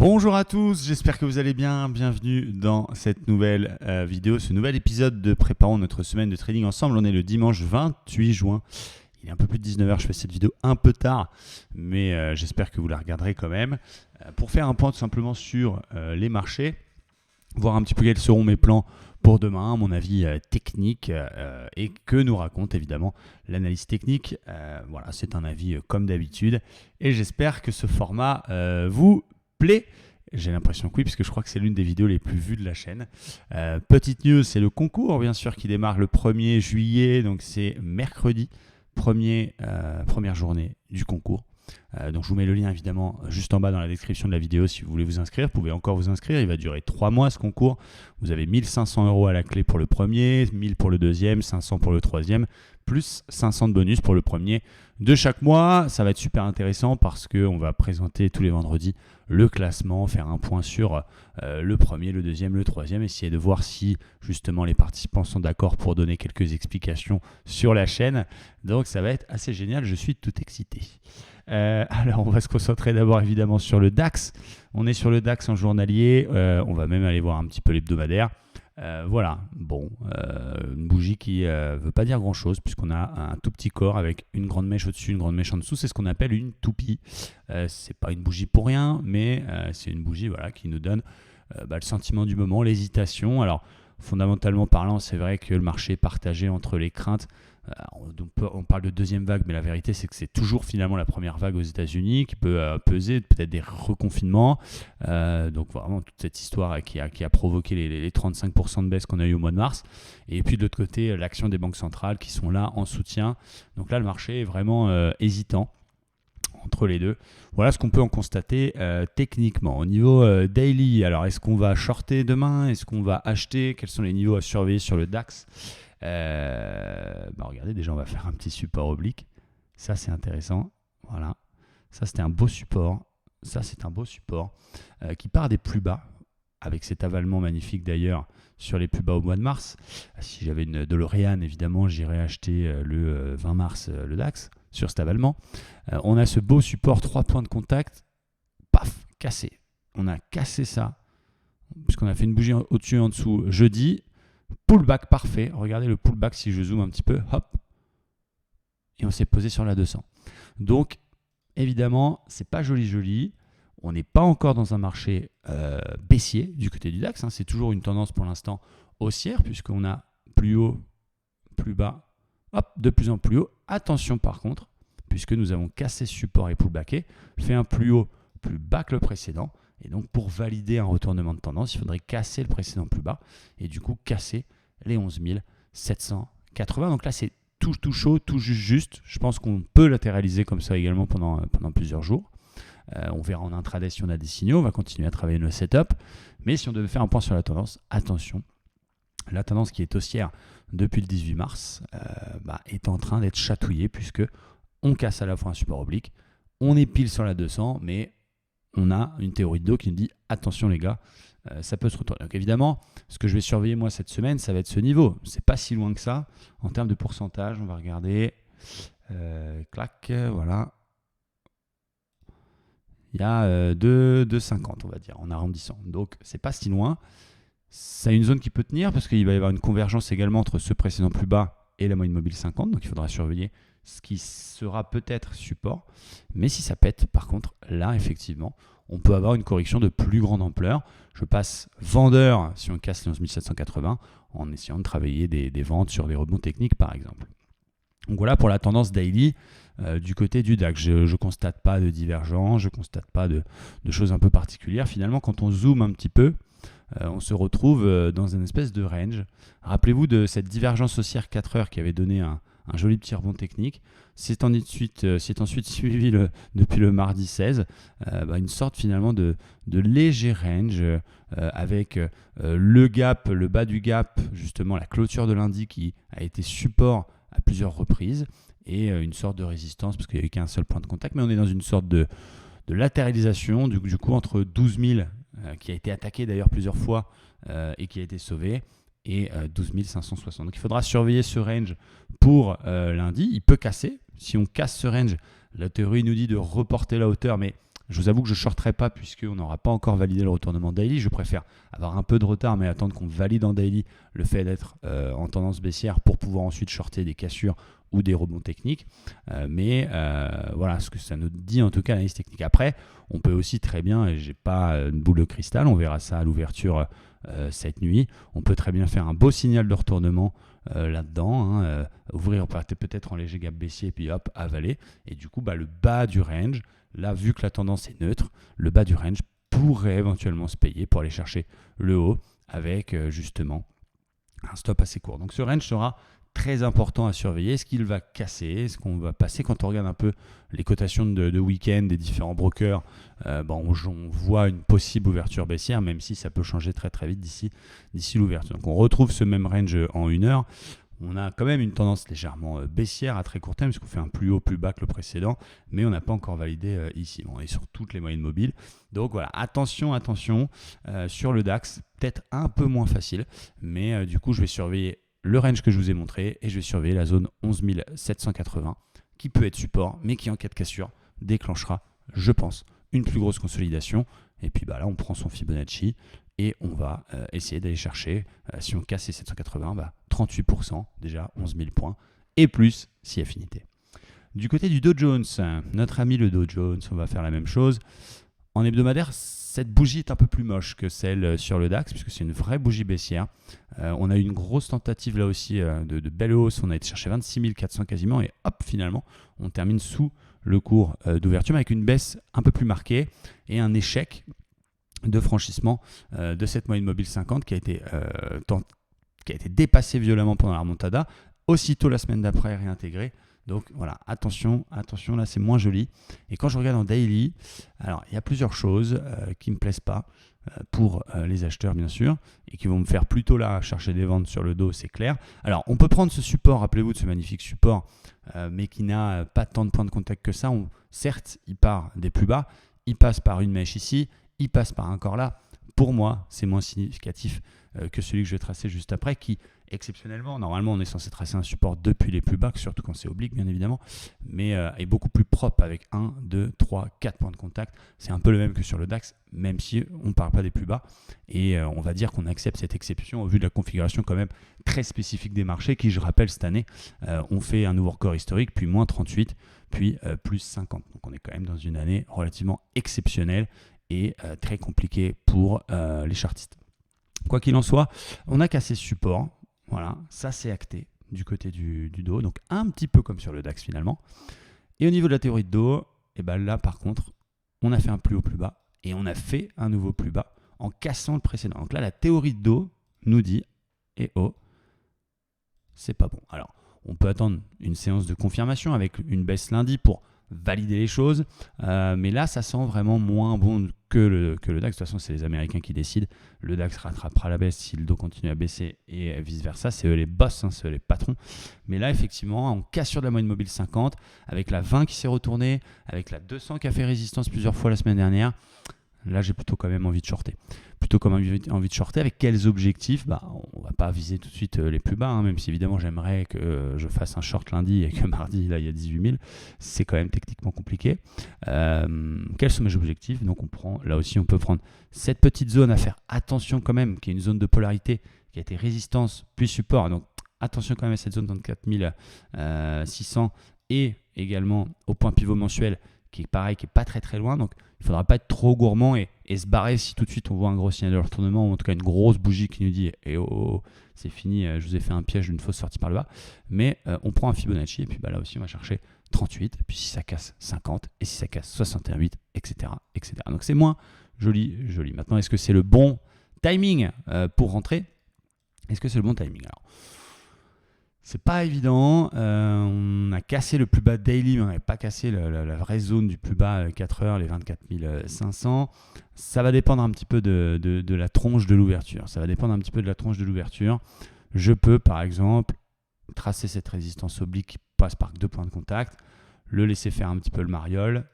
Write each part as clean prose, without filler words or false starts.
Bonjour à tous, j'espère que vous allez bien. Bienvenue dans cette nouvelle vidéo, ce nouvel épisode de Préparons notre semaine de trading ensemble. On est le dimanche 28 juin. Il est un peu plus de 19h, je fais cette vidéo un peu tard, mais j'espère que vous la regarderez quand même. Pour faire un point tout simplement sur les marchés, voir un petit peu quels seront mes plans pour demain, mon avis technique et que nous raconte évidemment l'analyse technique. Voilà, c'est un avis comme d'habitude et j'espère que ce format vous plaît. J'ai l'impression que oui, puisque je crois que c'est l'une des vidéos les plus vues de la chaîne. Petite news, c'est le concours bien sûr qui démarre le 1er juillet, donc c'est mercredi, première journée du concours. Donc je vous mets le lien évidemment juste en bas dans la description de la vidéo si vous voulez vous inscrire. Vous pouvez encore vous inscrire, il va durer 3 mois ce concours. Vous avez 1500 € à la clé pour le premier, 1000 pour le deuxième, 500 pour le troisième, plus 500 de bonus pour le premier de chaque mois. Ça va être super intéressant parce qu'on va présenter tous les vendredis le classement, faire un point sur le premier, le deuxième, le troisième, essayer de voir si justement les participants sont d'accord pour donner quelques explications sur la chaîne. Donc ça va être assez génial, je suis tout excité. Alors on va se concentrer d'abord évidemment sur le DAX. On est sur le DAX en journalier, on va même aller voir un petit peu l'hebdomadaire. Voilà, bon, une bougie qui ne veut pas dire grand chose puisqu'on a un tout petit corps avec une grande mèche au-dessus, une grande mèche en dessous. C'est ce qu'on appelle une toupie. C'est pas une bougie pour rien, mais c'est une bougie voilà, qui nous donne le sentiment du moment, l'hésitation. Alors fondamentalement parlant, c'est vrai que le marché est partagé entre les craintes. On parle de deuxième vague, mais la vérité c'est que c'est toujours finalement la première vague aux États-Unis qui peut peser, peut-être des reconfinements. Donc vraiment toute cette histoire qui a provoqué les 35% de baisse qu'on a eu au mois de mars. Et puis de l'autre côté, l'action des banques centrales qui sont là en soutien. Donc là, le marché est vraiment hésitant entre les deux. Voilà ce qu'on peut en constater techniquement. Au niveau daily, alors est-ce qu'on va shorter demain? Est-ce qu'on va acheter? Quels sont les niveaux à surveiller sur le DAX? Regardez, déjà on va faire un petit support oblique. Ça c'est intéressant. Voilà. Ça c'était un beau support. Ça c'est un beau support qui part des plus bas, avec cet avalement magnifique d'ailleurs sur les plus bas au mois de mars. Si j'avais une DeLorean, évidemment, j'irais acheter le 20 mars le DAX sur cet avalement. On a ce beau support, 3 points de contact. Paf, cassé. On a cassé ça, puisqu'on a fait une bougie au-dessus et en dessous jeudi. Pullback parfait. Regardez le pullback si je zoome un petit peu. Hop. Et on s'est posé sur la 200. Donc, évidemment, c'est pas joli. On n'est pas encore dans un marché baissier du côté du DAX. C'est toujours une tendance pour l'instant haussière puisqu'on a plus haut, plus bas, hop, de plus en plus haut. Attention par contre, puisque nous avons cassé ce support et pullbacké, fait un plus haut, plus bas que le précédent. Et donc pour valider un retournement de tendance, il faudrait casser le précédent plus bas et du coup casser les 11 780. Donc là, c'est tout chaud, tout juste. Je pense qu'on peut latéraliser comme ça également pendant plusieurs jours. On verra en intraday si on a des signaux, on va continuer à travailler le setup. Mais si on devait faire un point sur la tendance, attention, la tendance qui est haussière depuis le 18 mars est en train d'être chatouillée puisque on casse à la fois un support oblique, on est pile sur la 200, mais on a une théorie de dos qui nous dit attention les gars, ça peut se retourner. Donc évidemment, ce que je vais surveiller moi cette semaine, ça va être ce niveau. C'est pas si loin que ça. En termes de pourcentage, on va regarder. Clac, voilà. Il y a 2,50 on va dire en arrondissant. Donc c'est pas si loin. Ça a une zone qui peut tenir parce qu'il va y avoir une convergence également entre ce précédent plus bas et la moyenne mobile 50. Donc il faudra surveiller ce qui sera peut-être support. Mais si ça pète, par contre, là effectivement, on peut avoir une correction de plus grande ampleur. Je passe vendeur si on casse les 11 780 en essayant de travailler des ventes sur des rebonds techniques par exemple. Donc voilà pour la tendance daily du côté du DAX. Je ne constate pas de divergence, je ne constate pas de choses un peu particulières. Finalement, quand on zoome un petit peu, on se retrouve dans une espèce de range. Rappelez-vous de cette divergence haussière 4 heures qui avait donné un joli petit rebond technique. C'est ensuite suivi depuis le mardi 16, une sorte finalement de léger range avec le gap, le bas du gap, justement la clôture de lundi qui a été support à plusieurs reprises et une sorte de résistance parce qu'il n'y a eu qu'un seul point de contact, mais on est dans une sorte de latéralisation du coup entre 12 000 qui a été attaqué d'ailleurs plusieurs fois et qui a été sauvé et 12 560. Donc il faudra surveiller ce range pour lundi. Il peut casser. Si on casse ce range, la théorie nous dit de reporter la hauteur, mais Je vous avoue que je ne shorterai pas puisqu'on n'aura pas encore validé le retournement daily. Je préfère avoir un peu de retard mais attendre qu'on valide en daily le fait d'être en tendance baissière pour pouvoir ensuite shorter des cassures ou des rebonds techniques. Voilà ce que ça nous dit en tout cas l'analyse technique. Après, on peut aussi très bien, et je n'ai pas une boule de cristal, on verra ça à l'ouverture cette nuit, on peut très bien faire un beau signal de retournement là-dedans, ouvrir peut-être en léger gap baissier et puis hop, avaler. Et du coup, le bas du range, là, vu que la tendance est neutre, le bas du range pourrait éventuellement se payer pour aller chercher le haut avec justement un stop assez court. Donc ce range sera très important à surveiller. Est-ce qu'il va casser? Est-ce qu'on va passer? Quand on regarde un peu les cotations de week-end des différents brokers, on voit une possible ouverture baissière, même si ça peut changer très très vite d'ici l'ouverture. Donc on retrouve ce même range en 1 heure. On a quand même une tendance légèrement baissière à très court terme, puisqu'on fait un plus haut, plus bas que le précédent, mais on n'a pas encore validé ici. On est sur toutes les moyennes mobiles. Donc voilà, attention sur le DAX, peut-être un peu moins facile, mais du coup je vais surveiller le range que je vous ai montré et je vais surveiller la zone 11 780 qui peut être support, mais qui en cas de cassure déclenchera, je pense, une plus grosse consolidation. Et puis là, on prend son Fibonacci et on va essayer d'aller chercher, si on casse les 780, 38%, déjà 11 000 points, et plus si affinité. Du côté du Dow Jones, notre ami le Dow Jones, on va faire la même chose. En hebdomadaire, cette bougie est un peu plus moche que celle sur le DAX, puisque c'est une vraie bougie baissière. On a eu une grosse tentative là aussi de belle hausse. On a été chercher 26 400 quasiment, et hop, finalement, on termine sous le cours d'ouverture, mais avec une baisse un peu plus marquée et un échec de franchissement de cette moyenne mobile 50 qui a été dépassée violemment pendant la remontada, aussitôt la semaine d'après réintégrée. Donc voilà, attention, là c'est moins joli. Et quand je regarde en daily, alors il y a plusieurs choses qui ne me plaisent pas pour les acheteurs bien sûr, et qui vont me faire plutôt là chercher des ventes sur le dos, c'est clair. Alors on peut prendre ce support, rappelez-vous de ce magnifique support, mais qui n'a pas tant de points de contact que ça. Certes, il part des plus bas, il passe par une mèche ici, il passe par un corps là. Pour moi, c'est moins significatif que celui que je vais tracer juste après, qui exceptionnellement, normalement on est censé tracer un support depuis les plus bas, surtout quand c'est oblique bien évidemment, mais est beaucoup plus propre avec 1, 2, 3, 4 points de contact. C'est un peu le même que sur le DAX, même si on ne parle pas des plus bas, et on va dire qu'on accepte cette exception au vu de la configuration quand même très spécifique des marchés qui, je rappelle, cette année ont fait un nouveau record historique, puis moins 38, puis plus 50. Donc on est quand même dans une année relativement exceptionnelle et très compliquée pour les chartistes. Quoi qu'il en soit, on a cassé ce support. Voilà, ça c'est acté du côté du Dow, donc un petit peu comme sur le DAX finalement. Et au niveau de la théorie de Dow, là par contre, on a fait un plus haut plus bas et on a fait un nouveau plus bas en cassant le précédent. Donc là, la théorie de Dow nous dit, c'est pas bon. Alors, on peut attendre une séance de confirmation avec une baisse lundi pour valider les choses, mais là ça sent vraiment moins bon que le DAX. De toute façon c'est les Américains qui décident, le DAX rattrapera la baisse si le Dow continue à baisser et vice versa, c'est eux les boss, c'est eux les patrons. Mais là effectivement on casse sur de la moyenne mobile 50 avec la 20 qui s'est retournée, avec la 200 qui a fait résistance plusieurs fois la semaine dernière. Là j'ai plutôt quand même envie de shorter. Avec quels objectifs? On va pas viser tout de suite les plus bas, même si évidemment j'aimerais que je fasse un short lundi et que mardi là il y a 18 000. C'est quand même techniquement compliqué. Quels sont mes objectifs? Donc là aussi on peut prendre cette petite zone à faire attention quand même, qui est une zone de polarité qui a été résistance puis support. Donc attention quand même à cette zone 34 600 et également au point pivot mensuel qui est pareil, qui est pas très très loin. Donc il ne faudra pas être trop gourmand et se barrer si tout de suite on voit un gros signal de retournement, ou en tout cas une grosse bougie qui nous dit c'est fini, je vous ai fait un piège d'une fausse sortie par le bas. Mais on prend un Fibonacci et puis là aussi on va chercher 38, et puis si ça casse 50, et si ça casse 61,8, etc. Donc c'est moins joli. Maintenant, est-ce que c'est le bon timing pour rentrer? Est-ce que c'est le bon timing? Alors, c'est pas évident, on a cassé le plus bas daily, mais on n'avait pas cassé la vraie zone du plus bas 4 heures, les 24 500. Ça va dépendre un petit peu de la tronche de l'ouverture. Je peux par exemple tracer cette résistance oblique qui passe par 2 points de contact, le laisser faire un petit peu le mariole.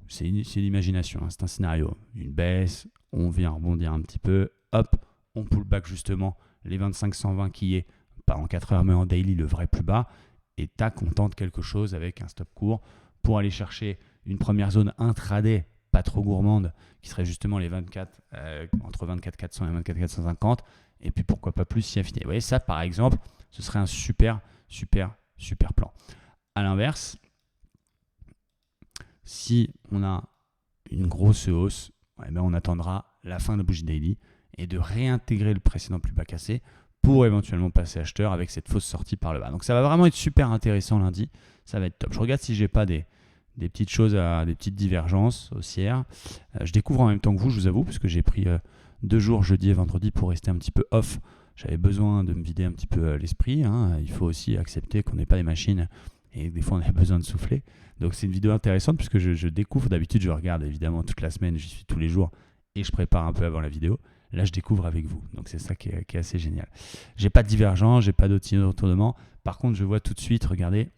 C'est l'imagination, c'est un scénario. Une baisse, on vient rebondir un petit peu, hop, on pull back justement les 25 120 qui est pas en 4 heures mais en daily le vrai plus bas, et tac, on tente quelque chose avec un stop court pour aller chercher une première zone intraday, pas trop gourmande, qui serait justement les 24, entre 24 400 et 24 450, et puis pourquoi pas plus si affiné. Vous voyez, ça par exemple, ce serait un super plan. À l'inverse, si on a une grosse hausse, on attendra la fin de la bougie daily et de réintégrer le précédent plus bas cassé pour éventuellement passer acheteur avec cette fausse sortie par le bas. Donc ça va vraiment être super intéressant lundi, ça va être top. Je regarde si j'ai pas des petites choses, des petites divergences haussières. Je découvre en même temps que vous, je vous avoue, parce que j'ai pris 2 jours, jeudi et vendredi, pour rester un petit peu off. J'avais besoin de me vider un petit peu l'esprit. Il faut aussi accepter qu'on n'est pas des machines et des fois on a besoin de souffler. Donc c'est une vidéo intéressante puisque je découvre. D'habitude, je regarde évidemment toute la semaine, j'y suis tous les jours et je prépare un peu avant la vidéo. Là, je découvre avec vous. Donc c'est ça qui est assez génial. J'ai pas de divergence, j'ai pas d'autres signaux de retournement. Par contre, je vois tout de suite, regardez,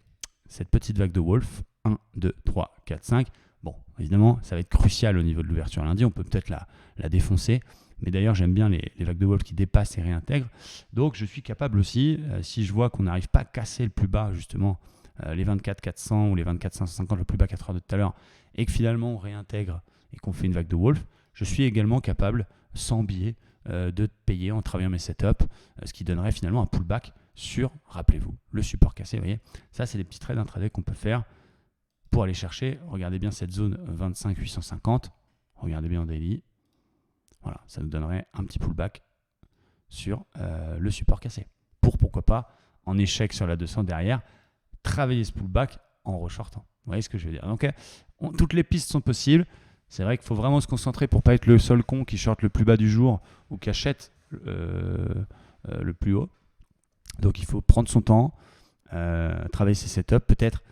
cette petite vague de Wolf. 1, 2, 3, 4, 5. Bon, évidemment, ça va être crucial au niveau de l'ouverture lundi. On peut peut-être la défoncer. Mais d'ailleurs, j'aime bien les vagues de Wolf qui dépassent et réintègrent. Donc, je suis capable aussi, si je vois qu'on n'arrive pas à casser le plus bas, justement, les 24 400 ou les 24 550, le plus bas 4 heures de tout à l'heure, et que finalement on réintègre et qu'on fait une vague de Wolf, je suis également capable, sans biais, de payer en travaillant mes setups, ce qui donnerait finalement un pullback sur, rappelez-vous, le support cassé. Vous voyez, ça, c'est des petits trades intraday qu'on peut faire pour aller chercher. Regardez bien cette zone 25 850. Regardez bien en daily. Voilà, ça nous donnerait un petit pullback sur le support cassé. Pourquoi pas, en échec sur la 200 derrière, travailler ce pullback en reshortant. Vous voyez ce que je veux dire? Donc, toutes les pistes sont possibles. C'est vrai qu'il faut vraiment se concentrer pour ne pas être le seul con qui short le plus bas du jour ou qui achète le plus haut. Donc, il faut prendre son temps, travailler ses setups, peut-être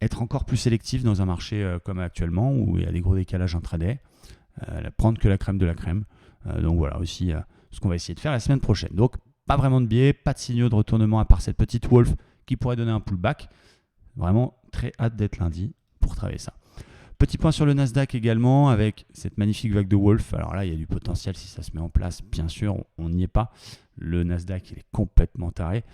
être encore plus sélectif dans un marché comme actuellement où il y a des gros décalages intraday, prendre que la crème de la crème. Donc voilà aussi ce qu'on va essayer de faire la semaine prochaine. Donc pas vraiment de biais, pas de signaux de retournement à part cette petite Wolf qui pourrait donner un pullback. Vraiment très hâte d'être lundi pour travailler ça. Petit point sur le Nasdaq également avec cette magnifique vague de Wolf. Alors là, il y a du potentiel si ça se met en place. Bien sûr, on n'y est pas. Le Nasdaq, il est complètement taré.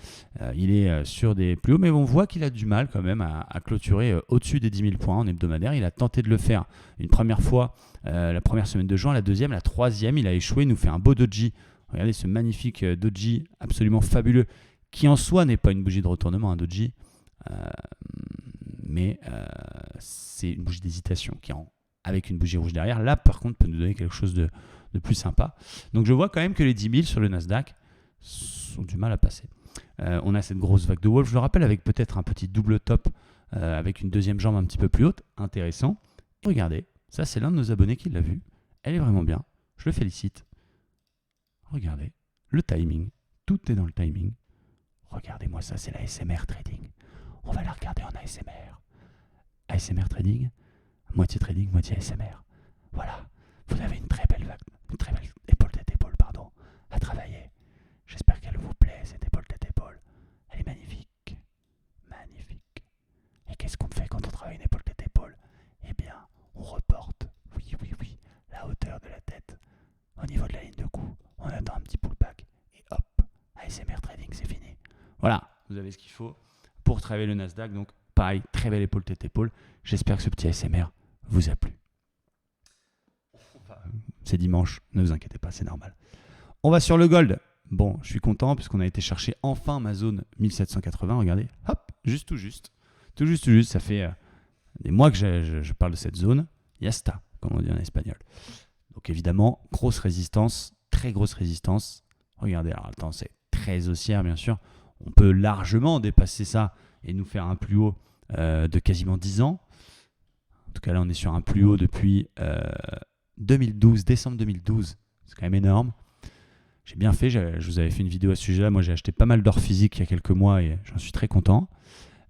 Il est sur des plus hauts, mais on voit qu'il a du mal quand même à clôturer au-dessus des 10 000 points en hebdomadaire. Il a tenté de le faire une première fois la première semaine de juin, la deuxième, la troisième, il a échoué. Il nous fait un beau doji. Regardez ce magnifique doji absolument fabuleux qui en soi n'est pas une bougie de retournement, un doji. Mais c'est une bougie d'hésitation qui avec une bougie rouge derrière, là par contre peut nous donner quelque chose de plus sympa. Donc je vois quand même que les 10 000 sur le Nasdaq ont du mal à passer. On a cette grosse vague de Wolf, je le rappelle, avec peut-être un petit double top avec une deuxième jambe un petit peu plus haute, intéressant. Regardez, ça c'est l'un de nos abonnés qui l'a vu, elle est vraiment bien, je le félicite. Regardez, le timing, tout est dans le timing. Regardez-moi ça, c'est la ASMR Trading. On va la regarder en ASMR. ASMR Trading, moitié trading, moitié ASMR. Voilà, vous avez une très belle épaule tête épaule, à travailler. J'espère qu'elle vous plaît, cette épaule tête épaule. Elle est magnifique. Magnifique. Et qu'est-ce qu'on fait quand on travaille une épaule tête épaule? Eh bien, on reporte, oui, la hauteur de la tête au niveau de la ligne de cou. On attend un petit pullback et hop, ASMR Trading, c'est fini. Voilà, vous avez ce qu'il faut pour travailler le Nasdaq. Donc, pareil, très belle épaule tête épaule. J'espère que ce petit ASMR vous a plu. C'est dimanche, ne vous inquiétez pas, c'est normal. On va sur le gold. Bon, je suis content puisqu'on a été chercher enfin ma zone 1780. Regardez, hop, tout juste. Ça fait des mois que je parle de cette zone. Yasta, comme on dit en espagnol. Donc évidemment, grosse résistance, très grosse résistance. Regardez, alors attends, c'est très haussière bien sûr. On peut largement dépasser ça et nous faire un plus haut de quasiment 10 ans. En tout cas, là, on est sur un plus haut depuis 2012, décembre 2012. C'est quand même énorme. J'ai bien fait, je vous avais fait une vidéo à ce sujet-là. Moi, j'ai acheté pas mal d'or physique il y a quelques mois et j'en suis très content.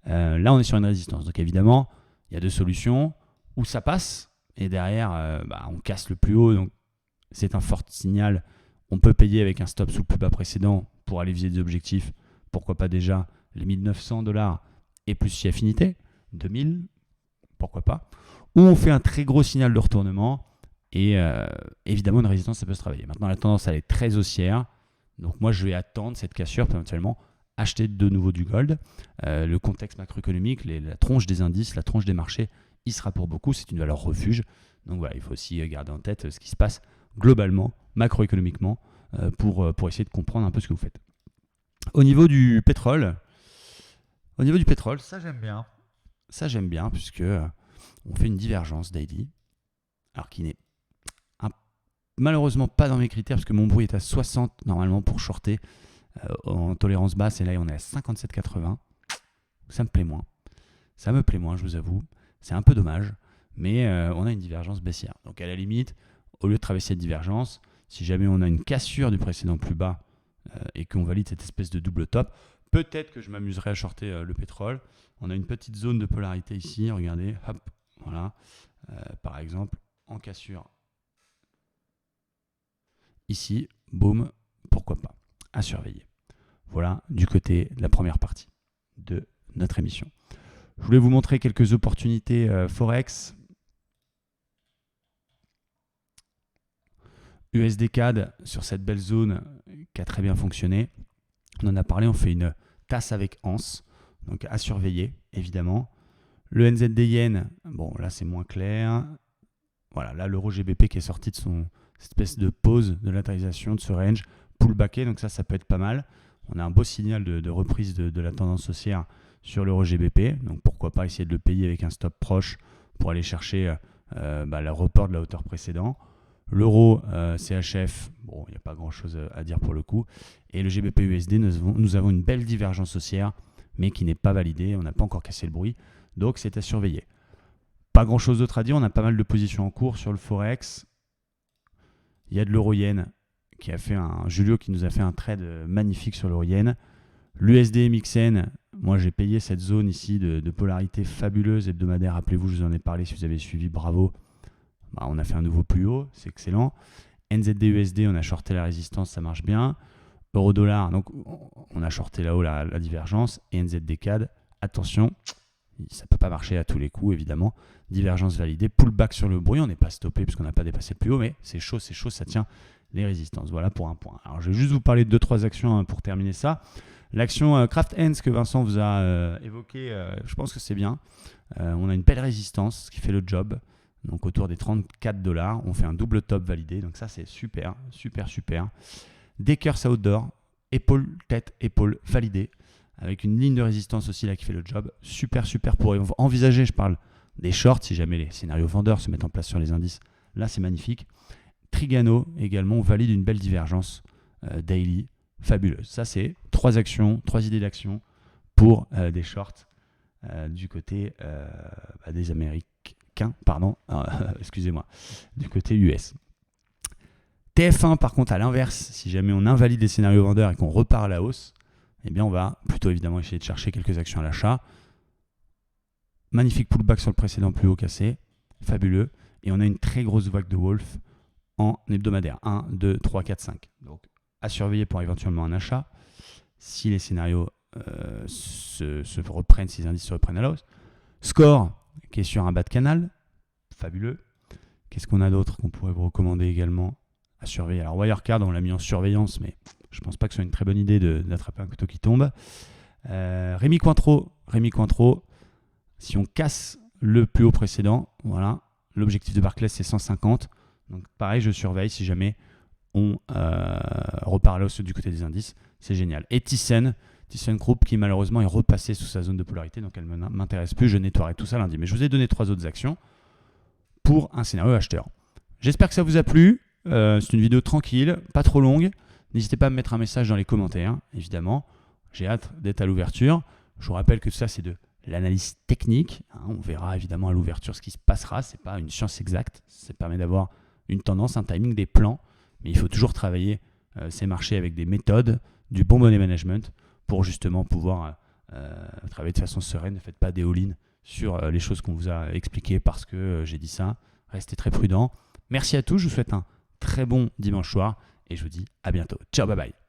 Là, on est sur une résistance. Donc évidemment, il y a deux solutions. Ou ça passe et derrière, on casse le plus haut. Donc c'est un fort signal. On peut payer avec un stop sous le plus bas précédent pour aller viser des objectifs. Pourquoi pas déjà les $1 900 et plus si affinité, 2000, pourquoi pas. Ou on fait un très gros signal de retournement et évidemment une résistance ça peut se travailler. Maintenant la tendance elle est très haussière, donc moi je vais attendre cette cassure pour éventuellement acheter de nouveau du gold. Le contexte macroéconomique, la tronche des indices, la tronche des marchés il sera pour beaucoup, c'est une valeur refuge. Donc voilà, il faut aussi garder en tête ce qui se passe globalement, macroéconomiquement, pour essayer de comprendre un peu ce que vous faites. Au niveau du pétrole, ça j'aime bien. Ça j'aime bien puisque on fait une divergence daily, alors qui n'est malheureusement pas dans mes critères parce que mon bruit est à 60 normalement pour shorter en tolérance basse et là on est à 57,80. Ça me plaît moins. Je vous avoue. C'est un peu dommage, mais on a une divergence baissière. Donc à la limite, au lieu de traverser cette divergence, si jamais on a une cassure du précédent plus bas et qu'on valide cette espèce de double top, peut-être que je m'amuserai à shorter le pétrole. On a une petite zone de polarité ici, regardez, hop, voilà. Par exemple, en cassure ici, boum, pourquoi pas, à surveiller. Voilà du côté de la première partie de notre émission. Je voulais vous montrer quelques opportunités Forex. USD CAD sur cette belle zone qui a très bien fonctionné. On en a parlé, on fait une tasse avec anse, donc à surveiller évidemment. Le NZD Yen, bon là c'est moins clair. Voilà, là l'euro GBP qui est sorti de son espèce de pause de latéralisation de ce range, pullbacké, donc ça peut être pas mal. On a un beau signal de reprise de la tendance haussière sur l'euro GBP, donc pourquoi pas essayer de le payer avec un stop proche pour aller chercher le report de la hauteur précédente. L'euro CHF, bon, il n'y a pas grand chose à dire pour le coup. Et le GBP USD, nous avons une belle divergence haussière, mais qui n'est pas validée, on n'a pas encore cassé le bruit, donc c'est à surveiller. Pas grand chose d'autre à dire, on a pas mal de positions en cours sur le Forex. Il y a de l'euro-yen qui a fait Julio qui nous a fait un trade magnifique sur l'euro-yen. L'USD MXN, moi j'ai payé cette zone ici de polarité fabuleuse hebdomadaire. Rappelez-vous, je vous en ai parlé si vous avez suivi, bravo. On a fait un nouveau plus haut, c'est excellent. NZD USD, on a shorté la résistance, ça marche bien. Euro-dollar, donc on a shorté là-haut la divergence. Et NZD CAD, attention, ça ne peut pas marcher à tous les coups évidemment. Divergence validée, pullback sur le bruit, on n'est pas stoppé puisqu'on n'a pas dépassé le plus haut, mais c'est chaud, ça tient les résistances. Voilà pour un point. Alors je vais juste vous parler de 2-3 actions pour terminer ça. L'action Craft Hands que Vincent vous a évoqué, je pense que c'est bien. On a une belle résistance qui fait le job. Donc autour des 34 $, on fait un double top validé. Donc ça c'est super. Dekers Outdoor, épaule, tête, épaule validé. Avec une ligne de résistance aussi là qui fait le job. Super pour envisager, je parle des shorts si jamais les scénarios vendeurs se mettent en place sur les indices. Là c'est magnifique. Trigano également, on valide une belle divergence daily fabuleuse. Ça c'est 3 actions, 3 idées d'action pour des shorts du côté des Américains, excusez-moi, du côté US. TF1 par contre à l'inverse, si jamais on invalide les scénarios vendeurs et qu'on repart à la hausse, eh bien on va plutôt évidemment essayer de chercher quelques actions à l'achat. Magnifique pullback sur le précédent plus haut cassé, fabuleux. Et on a une très grosse vague de Wolf en hebdomadaire. 1, 2, 3, 4, 5. Donc à surveiller pour éventuellement un achat. Si les scénarios se reprennent, si les indices se reprennent à la hausse. Score qui est sur un bas de canal, fabuleux. Qu'est-ce qu'on a d'autre qu'on pourrait vous recommander également à surveiller? Alors Wirecard, on l'a mis en surveillance, mais je ne pense pas que ce soit une très bonne idée d'attraper un couteau qui tombe. Rémi Cointreau, si on casse le plus haut précédent, voilà, l'objectif de Barclays c'est 150. Donc pareil, je surveille si jamais on repart à la hausse du côté des indices, c'est génial. Et ThyssenKrupp qui malheureusement est repassé sous sa zone de polarité, donc elle ne m'intéresse plus, je nettoierai tout ça lundi. Mais je vous ai donné 3 autres actions pour un scénario acheteur. J'espère que ça vous a plu. C'est une vidéo tranquille, pas trop longue. N'hésitez pas à me mettre un message dans les commentaires, évidemment. J'ai hâte d'être à l'ouverture. Je vous rappelle que ça, c'est de l'analyse technique. On verra évidemment à l'ouverture ce qui se passera. Ce n'est pas une science exacte. Ça permet d'avoir une tendance, un timing, des plans. Mais il faut toujours travailler ces marchés avec des méthodes, du bon money management pour justement pouvoir travailler de façon sereine. Ne faites pas des all-in sur les choses qu'on vous a expliquées parce que j'ai dit ça. Restez très prudents. Merci à tous. Je vous souhaite un très bon dimanche soir et je vous dis à bientôt. Ciao, bye bye.